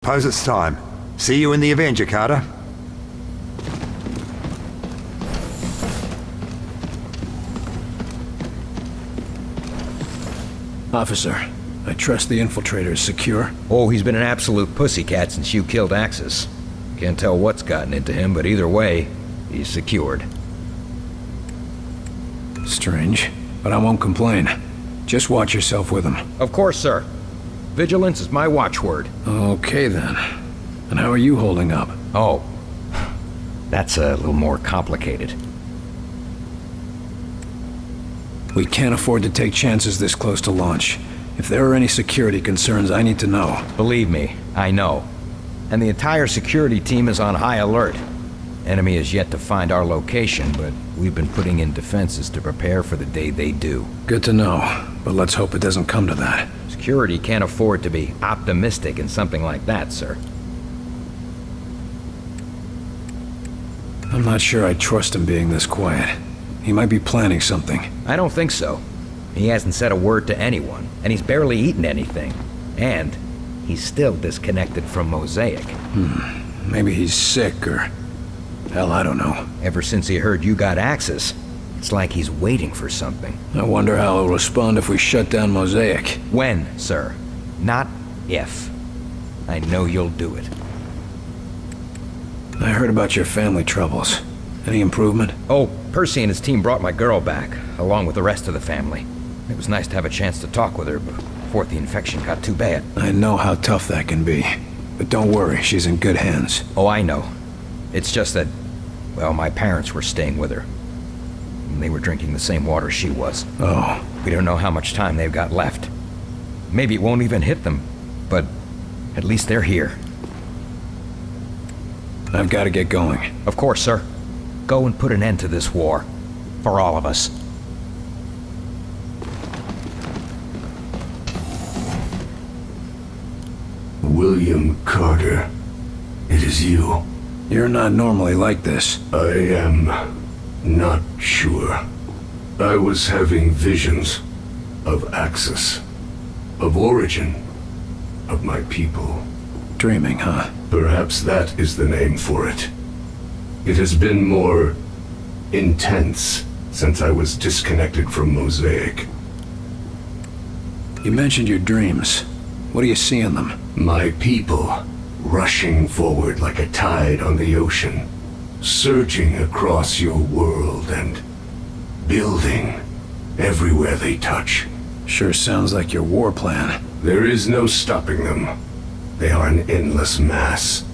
Suppose it's time. See you in the Avenger, Carter. Officer, I trust the infiltrator is secure. Oh, he's been an absolute pussycat since you killed Axis. Can't tell what's gotten into him, but either way, he's secured. Strange, but I won't complain. Just watch yourself with him. Of course, sir. Vigilance is my watchword. Okay then. And how are you holding up? Oh, that's a little more complicated. We can't afford to take chances this close to launch. If there are any security concerns, I need to know. Believe me, I know. And the entire security team is on high alert. Enemy has yet to find our location, but we've been putting in defenses to prepare for the day they do. Good to know, but let's hope it doesn't come to that. Security can't afford to be optimistic in something like that, sir. I'm not sure I trust him being this quiet. He might be planning something. I don't think so. He hasn't said a word to anyone, and he's barely eaten anything. And he's still disconnected from Mosaic. Maybe he's sick or... hell, I don't know. Ever since he heard you got Axis, it's like he's waiting for something. I wonder how he'll respond if we shut down Mosaic. When, sir? Not if. I know you'll do it. I heard about your family troubles. Any improvement? Oh, Percy and his team brought my girl back, along with the rest of the family. It was nice to have a chance to talk with her before the infection got too bad. I know how tough that can be. But don't worry, she's in good hands. Oh, I know. It's just that, well, my parents were staying with her. And they were drinking the same water she was. Oh. We don't know how much time they've got left. Maybe it won't even hit them, but at least they're here. I've got to get going. Of course, sir. Go and put an end to this war. For all of us. William Carter. It is you. You're not normally like this. I am not sure. I was having visions of Axis, of origin, of my people. Dreaming, huh? Perhaps that is the name for it. It has been more intense since I was disconnected from Mosaic. You mentioned your dreams. What do you see in them? My people, rushing forward like a tide on the ocean, surging across your world and building everywhere they touch. Sure sounds like your war plan. There is no stopping them. They are an endless mass,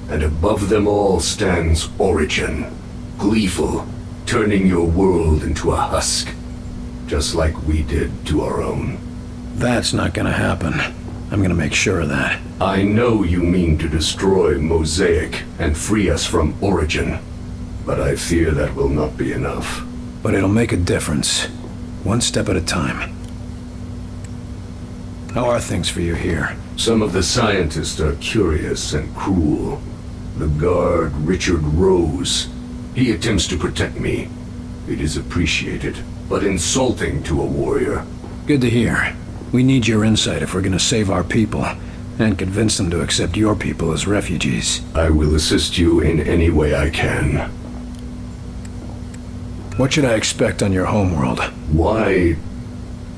and above them all stands Origin, gleeful, turning your world into a husk, just like we did to our own. That's not gonna happen. I'm gonna make sure of that. I know you mean to destroy Mosaic and free us from Origin, but I fear that will not be enough. But it'll make a difference. One step at a time. How are things for you here? Some of the scientists are curious and cruel. The guard, Richard Rose, he attempts to protect me. It is appreciated, but insulting to a warrior. Good to hear. We need your insight if we're gonna save our people, and convince them to accept your people as refugees. I will assist you in any way I can. What should I expect on your homeworld? Why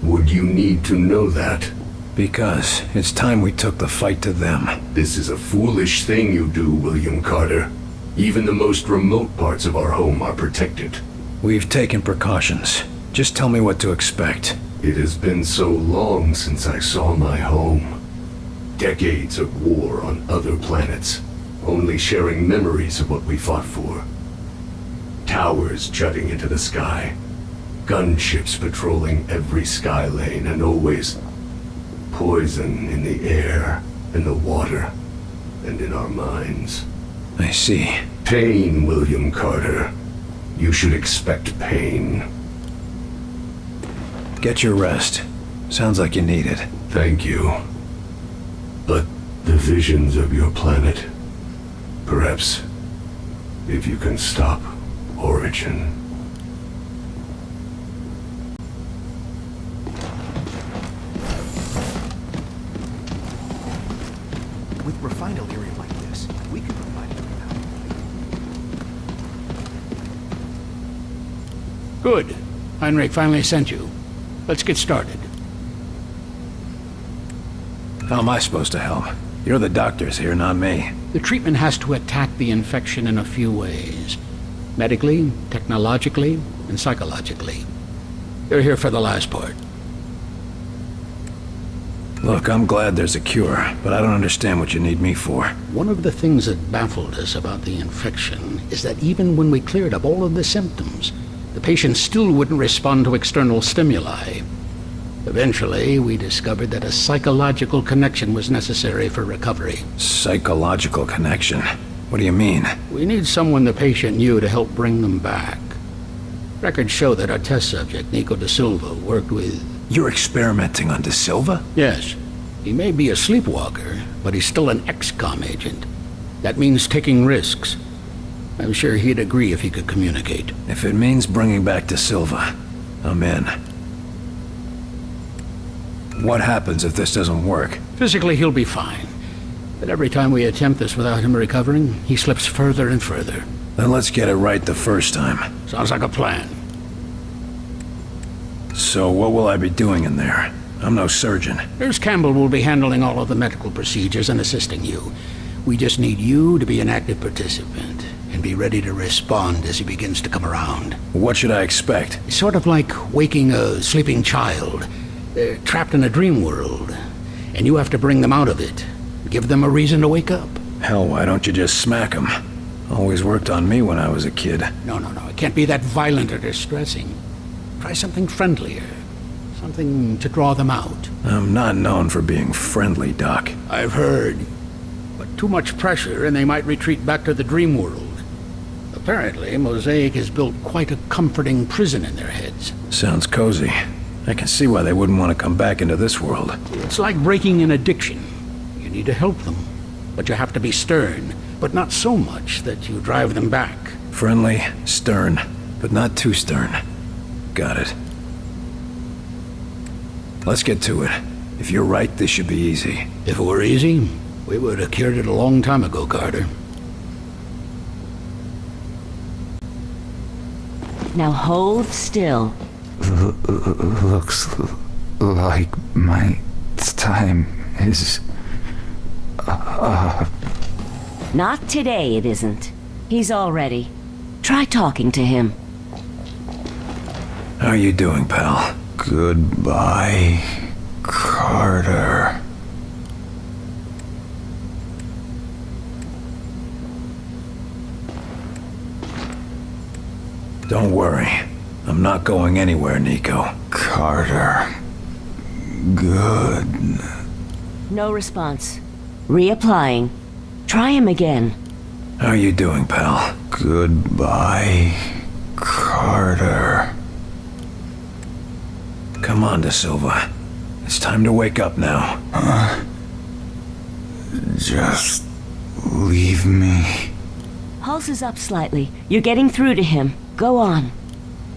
would you need to know that? Because it's time we took the fight to them. This is a foolish thing you do, William Carter. Even the most remote parts of our home are protected. We've taken precautions. Just tell me what to expect. It has been so long since I saw my home. Decades of war on other planets, only sharing memories of what we fought for. Towers jutting into the sky. Gunships patrolling every sky lane, and always poison in the air, in the water, and in our minds. I see. Pain, William Carter. You should expect pain. Get your rest. Sounds like you need it. Thank you. But the visions of your planet, perhaps, if you can stop Origin. With refinement find Illyrium like this, we can provide it now. Good. Heinrich finally sent you. Let's get started. How am I supposed to help? You're the doctors here, not me. The treatment has to attack the infection in a few ways. Medically, technologically, and psychologically. You're here for the last part. Look, I'm glad there's a cure, but I don't understand what you need me for. One of the things that baffled us about the infection is that even when we cleared up all of the symptoms, the patient still wouldn't respond to external stimuli. Eventually, we discovered that a psychological connection was necessary for recovery. Psychological connection? What do you mean? We need someone the patient knew to help bring them back. Records show that our test subject, Nico da Silva, worked with... You're experimenting on Da Silva? Yes. He may be a sleepwalker, but he's still an XCOM agent. That means taking risks. I'm sure he'd agree if he could communicate. If it means bringing back Da Silva, I'm in. What happens if this doesn't work? Physically, he'll be fine. But every time we attempt this without him recovering, he slips further and further. Then let's get it right the first time. Sounds like a plan. So what will I be doing in there? I'm no surgeon. Nurse Campbell will be handling all of the medical procedures and assisting you. We just need you to be an active participant and be ready to respond as he begins to come around. What should I expect? It's sort of like waking a sleeping child. They're trapped in a dream world, and you have to bring them out of it. Give them a reason to wake up. Hell, why don't you just smack them? Always worked on me when I was a kid. No. It can't be that violent or distressing. Try something friendlier. Something to draw them out. I'm not known for being friendly, Doc. I've heard. But too much pressure and they might retreat back to the dream world. Apparently, Mosaic has built quite a comforting prison in their heads. Sounds cozy. I can see why they wouldn't want to come back into this world. It's like breaking an addiction. You need to help them. But you have to be stern, but not so much that you drive them back. Friendly, stern, but not too stern. Got it. Let's get to it. If you're right, this should be easy. If it were easy, we would have cured it a long time ago, Carter. Now hold still. Looks like my time is up. Not today, it isn't. He's all ready. Try talking to him. How you doing, pal? Goodbye, Carter. Don't worry. I'm not going anywhere, Nico. Carter. Good. No response. Reapplying. Try him again. How you doing, pal? Goodbye, Carter. Come on, Da Silva. It's time to wake up now. Just leave me. Pulse is up slightly. You're getting through to him. Go on.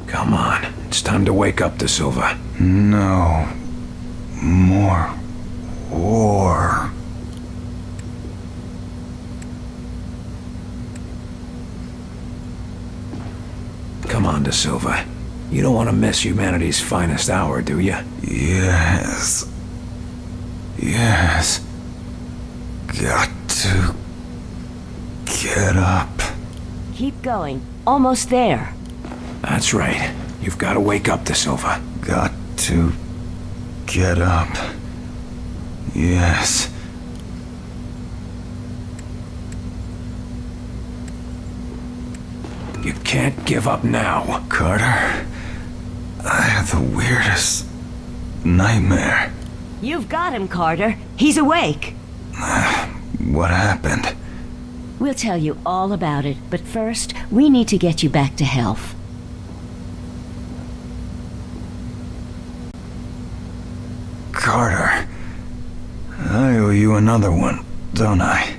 Come on. It's time to wake up, Da Silva. No more war. Come on, Da Silva. You don't want to miss humanity's finest hour, do you? Yes. Got to get up. Keep going. Almost there. That's right. You've got to wake up, Da Silva. Got to get up. Yes. You can't give up now. Carter, I had the weirdest nightmare. You've got him, Carter. He's awake. What happened? We'll tell you all about it, but first, we need to get you back to health. Carter, I owe you another one, don't I?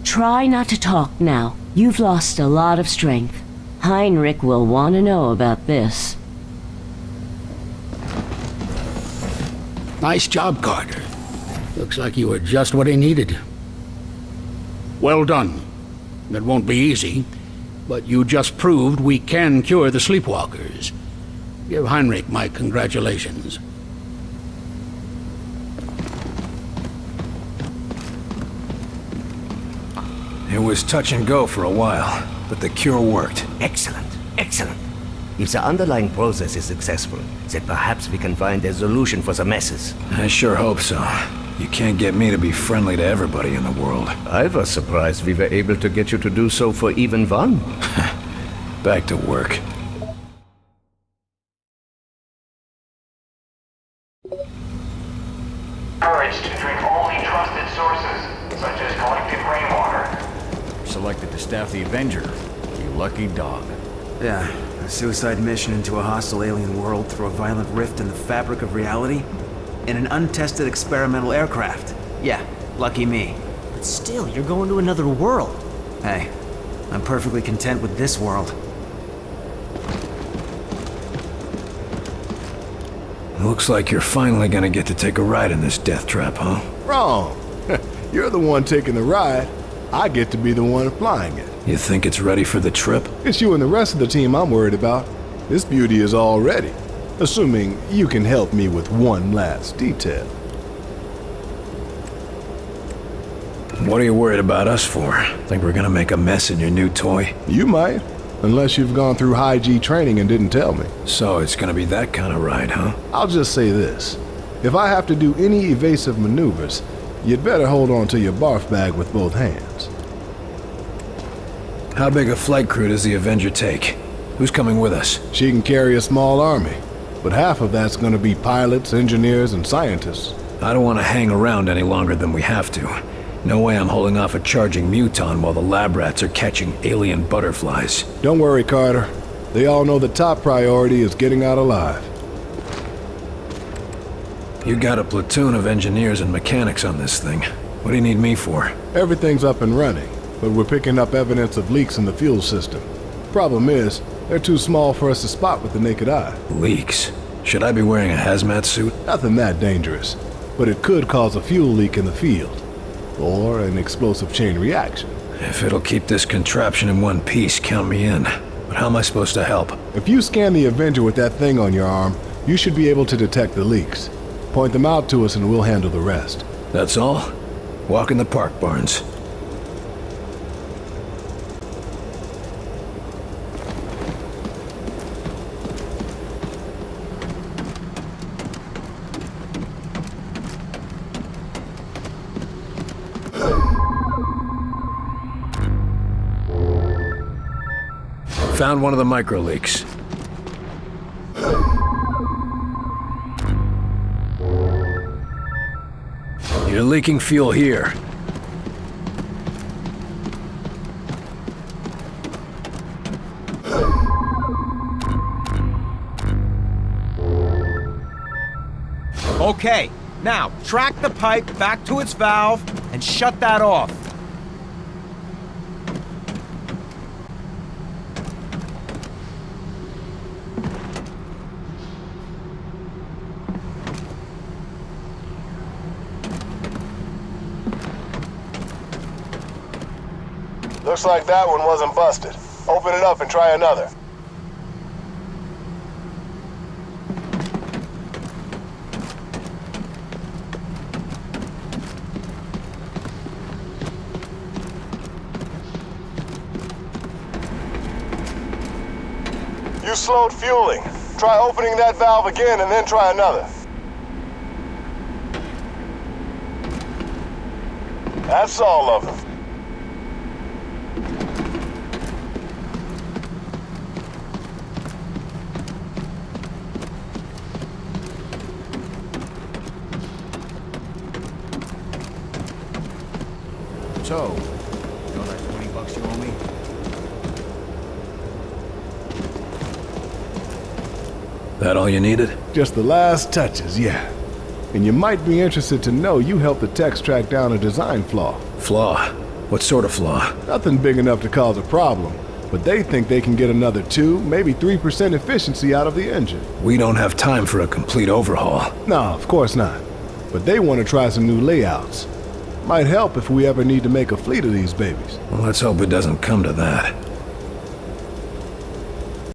Try not to talk now. You've lost a lot of strength. Heinrich will want to know about this. Nice job, Carter. Looks like you were just what he needed. Well done. It won't be easy, but you just proved we can cure the sleepwalkers. Give Heinrich my congratulations. It was touch and go for a while, but the cure worked. Excellent, excellent. If the underlying process is successful, then perhaps we can find a solution for the messes. I sure hope so. You can't get me to be friendly to everybody in the world. I was surprised we were able to get you to do so for even one. Back to work. Encouraged to drink only trusted sources, such as collected rainwater. Selected to staff the Avenger. You lucky dog. Yeah, a suicide mission into a hostile alien world through a violent rift in the fabric of reality? In an untested experimental aircraft. Yeah, lucky me. But still, you're going to another world. Hey, I'm perfectly content with this world. Looks like you're finally gonna get to take a ride in this death trap, huh? Wrong. You're the one taking the ride. I get to be the one flying it. You think it's ready for the trip? It's you and the rest of the team I'm worried about. This beauty is all ready. Assuming you can help me with one last detail. What are you worried about us for? Think we're gonna make a mess in your new toy? You might, unless you've gone through high G training and didn't tell me. So it's gonna be that kind of ride, huh? I'll just say this. If I have to do any evasive maneuvers, you'd better hold on to your barf bag with both hands. How big a flight crew does the Avenger take? Who's coming with us? She can carry a small army, but half of that's gonna be pilots, engineers, and scientists. I don't want to hang around any longer than we have to. No way I'm holding off a charging muton while the lab rats are catching alien butterflies. Don't worry, Carter. They all know the top priority is getting out alive. You got a platoon of engineers and mechanics on this thing. What do you need me for? Everything's up and running, but we're picking up evidence of leaks in the fuel system. Problem is, they're too small for us to spot with the naked eye. Leaks? Should I be wearing a hazmat suit? Nothing that dangerous, but it could cause a fuel leak in the field. Or an explosive chain reaction. If it'll keep this contraption in one piece, count me in. But how am I supposed to help? If you scan the Avenger with that thing on your arm, you should be able to detect the leaks. Point them out to us and we'll handle the rest. That's all? Walk in the park, Barnes. Found one of the micro leaks. You're leaking fuel here. Okay, now track the pipe back to its valve and shut that off. Looks like that one wasn't busted. Open it up and try another. You slowed fueling. Try opening that valve again and then try another. That's all of them. So, you know that $20 you owe me? That all you needed? Just the last touches, yeah. And you might be interested to know you helped the techs track down a design flaw. Flaw? What sort of flaw? Nothing big enough to cause a problem, but they think they can get another 2, maybe 3% efficiency out of the engine. We don't have time for a complete overhaul. No, of course not. But they want to try some new layouts. Might help if we ever need to make a fleet of these babies. Well, let's hope it doesn't come to that.